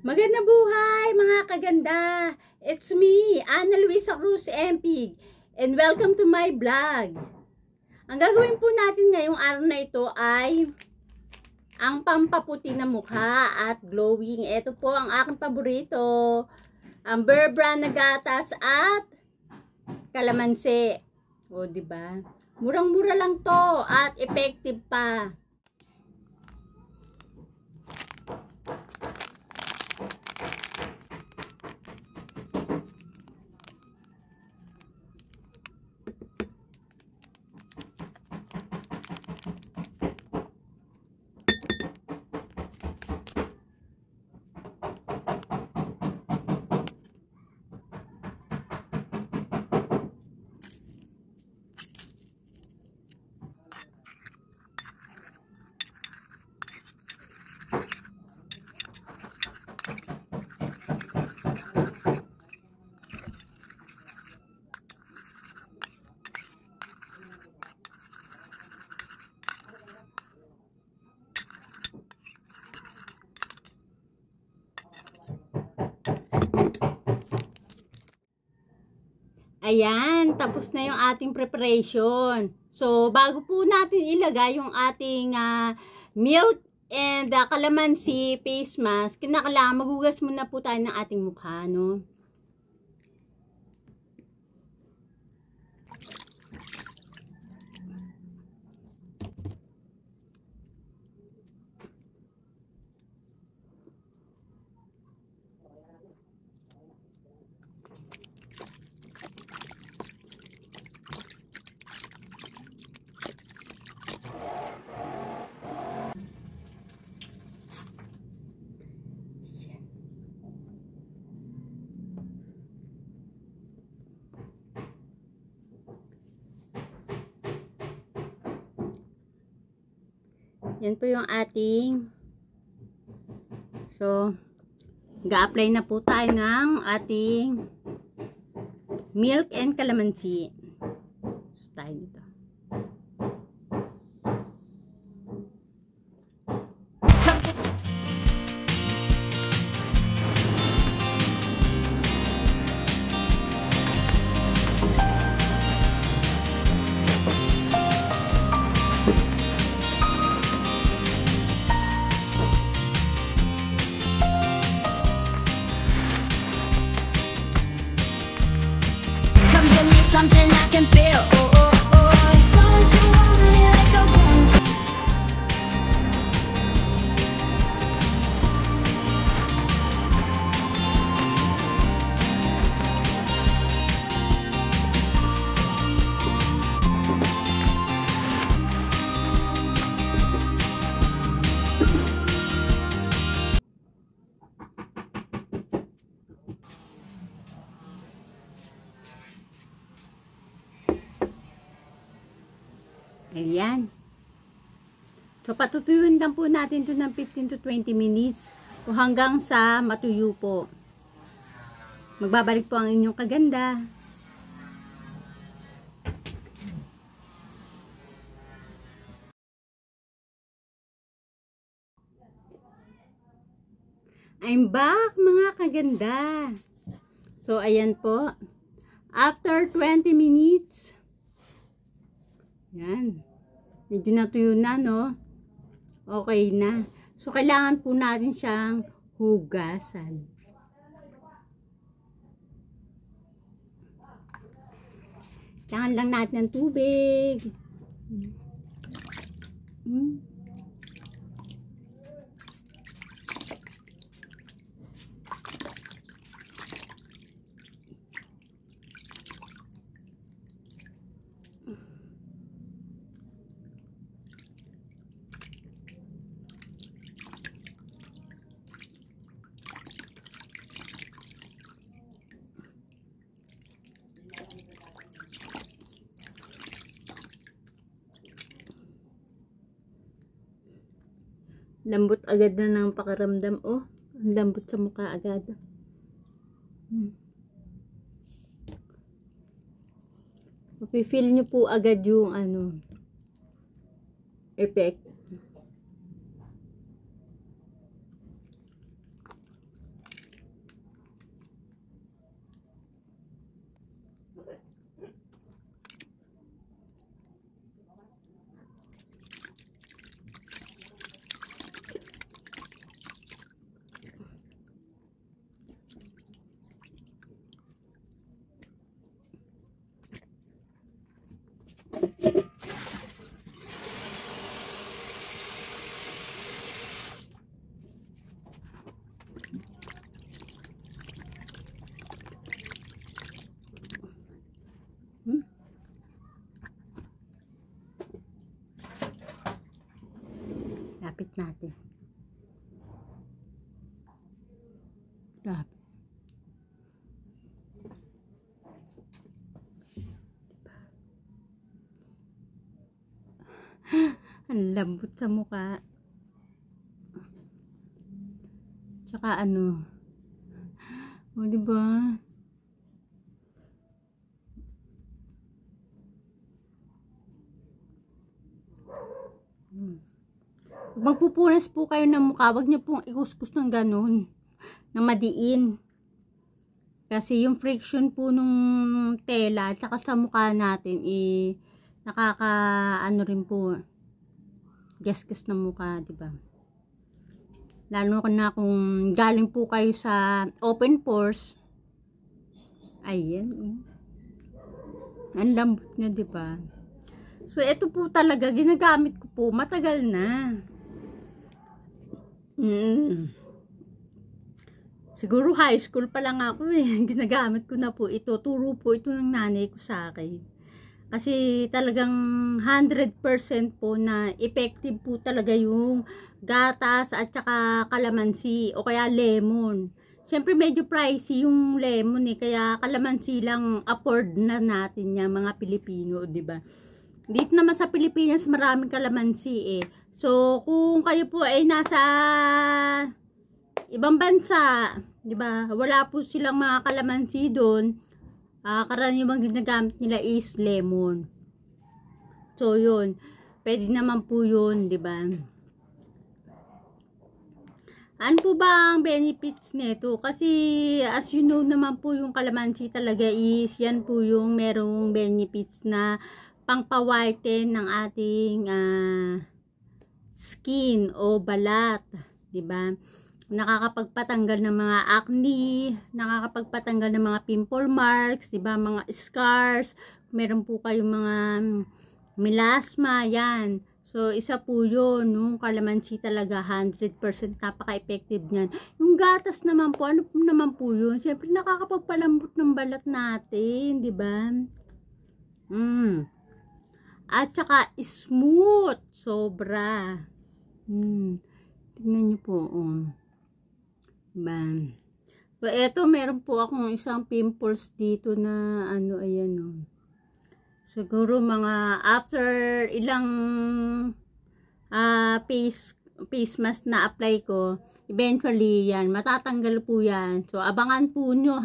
Magandang buhay mga kaganda! It's me, Ana Luisa Cruz Empig, and welcome to my vlog. Ang gagawin po natin ngayong araw na ito ay ang pampaputi ng mukha at glowing. Ito po ang aking paborito, ang Bear Brand na gatas at kalamansi. O, diba? Murang-mura lang to at effective pa. Ayan, tapos na yung ating preparation. So, bago po natin ilagay yung ating milk and calamansi face mask, kinakailangan magugas muna po tayo ng ating mukha, no? Yan po yung ating, so ga-apply na po tayo ng ating milk and calamansi. So, tayo dito. Something I can feel. Oh, oh, oh. Don't you wanna let go? Ayan. So, patutuyuin lang po natin ito ng 15 to 20 minutes o hanggang sa matuyo po. Magbabalik po ang inyong kaganda. I'm back mga kaganda. So, ayan po. After 20 minutes, yan. Medyo natuyo na, no? Okay na. So, kailangan po natin siyang hugasan. Kailangan lang natin ng tubig. Lambot agad na ng pakiramdam. Oh, ang lambot sa mukha agad. Mapi-feel nyo po agad yung effect. Lapit natin. Lapit. Ang lambot sa mukha. Tsaka ano. O, diba? Magpupunas po kayo ng mukha, wag niyo pong ikuskus ng ganun, na madiin. Kasi yung friction po nung tela at saka sa mukha natin, nakaka ano rin po, gasgas ng mukha, diba? Lalo na kung galing po kayo sa open pores. Ayan. Ang lambot niya, diba? So, ito po talaga, ginagamit ko po, matagal na. Siguro high school pa lang ako ginagamit ko na po ito. Turo po ito ng nanay ko sa akin. Kasi talagang 100% po na effective po talaga yung gatas at saka kalamansi o kaya lemon. Siyempre medyo pricey yung lemon kaya kalamansi lang afford na natin yung mga Pilipino, 'di ba? Dito naman sa Pilipinas maraming kalamansi So kung kayo po ay nasa ibang bansa, 'di ba? Wala po silang mga kalamansi doon. Karaniwang ginagamit nila is lemon. So, yun. Pwede naman po yun, di ba? Ano po ba ang benefits nito? Kasi, as you know naman po, yung kalamansi talaga is, yan po yung merong benefits na pangpa-whiten ng ating skin o balat, di ba? Nakakapagpatanggal ng mga acne, nakakapagpatanggal ng mga pimple marks, 'di ba, mga scars, meron po kayong mga melasma, yan. So, isa po 'yun, no? Kalamansi talaga 100% napaka-effective niyan. Yung gatas naman po, ano po naman po 'yun? Siyempre nakakapagpalambot ng balat natin, 'di ba? At saka smooth, sobra. Tingnan niyo po, So, eto, meron po akong isang pimples dito na, ayan, Siguro, mga, after ilang, face mask na apply ko, eventually, yan, matatanggal po yan. So, abangan po nyo,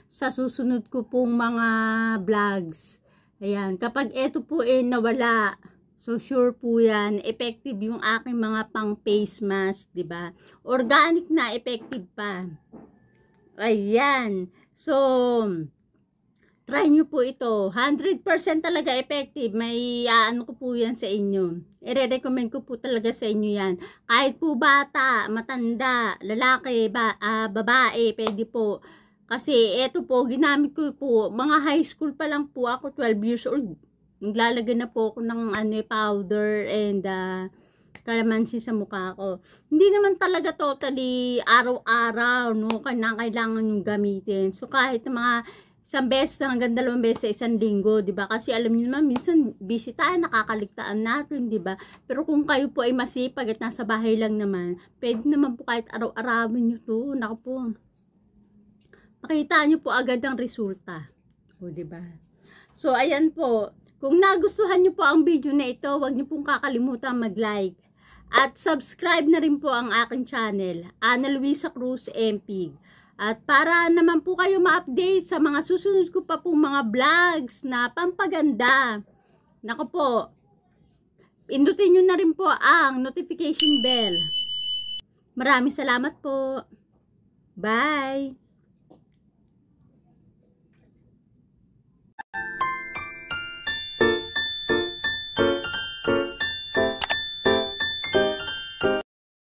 sa susunod ko pong mga vlogs. Ayan, kapag eto po, nawala, so, sure po yan, effective yung aking mga pang face mask, diba? Organic na, effective pa. Ayan. So, try nyo po ito. 100% talaga effective. May, ko po yan sa inyo. I-recommend ko po talaga sa inyo yan. Kahit po bata, matanda, lalaki, babae, pwede po. Kasi, eto po, ginamit ko po, mga high school pa lang po ako, 12 years old. Naglalagay na po ako ng powder and kalamansi sa mukha ko. Hindi naman talaga totally araw-araw, no? Kailangan yung gamitin. So, kahit mga isang beses hanggang 2 beses sa isang linggo, di ba? Kasi alam niyo naman, minsan busy tayo, nakakaligtaan natin, di ba? Pero kung kayo po ay masipag at nasa bahay lang naman, pwede naman po kahit araw-arawin nyo to. Naku po. Makita nyo po agad ang resulta. O, di ba? So, ayan po. Kung nagustuhan nyo po ang video na ito, huwag nyo pong kakalimutan mag-like. At subscribe na rin po ang aking channel, Ana Luisa Cruz Empig. At para naman po kayo ma-update sa mga susunod ko pa pong mga vlogs na pampaganda. Naku po, pindutin nyo na rin po ang notification bell. Maraming salamat po. Bye!